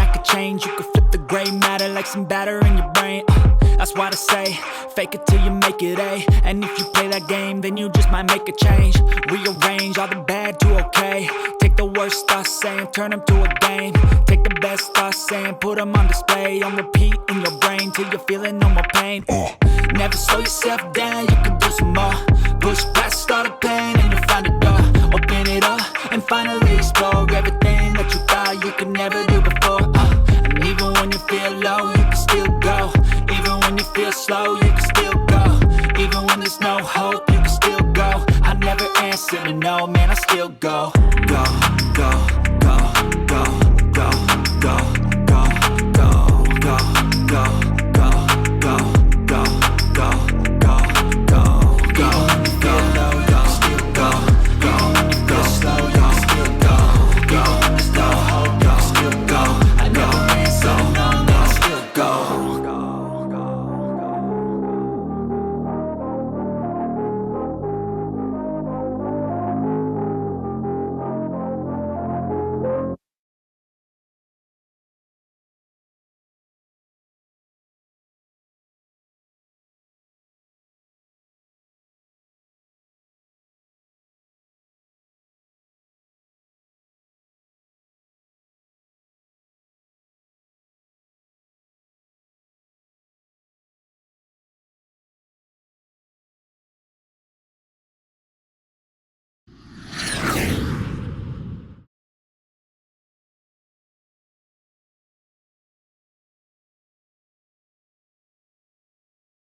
that could change. You could flip the gray matter like some batter in your brain. That's why I say, fake it till you make it A. And if you play that game, then you just might make a change. Rearrange all the bad to okay. Take the worst thoughts saying, turn them to a game. Take the best thoughts saying, put them on display. On repeat in your brain till you're feeling no more pain. Never slow yourself down, you can do some more. Push past all the pain and you'll find a door. Open it up and finally explore everything that you thought you could never do before. And even when you feel low, you can still go. Even when you feel slow, you can still go. Even when there's no hope, you can still go. I never answer to no, man, I still go.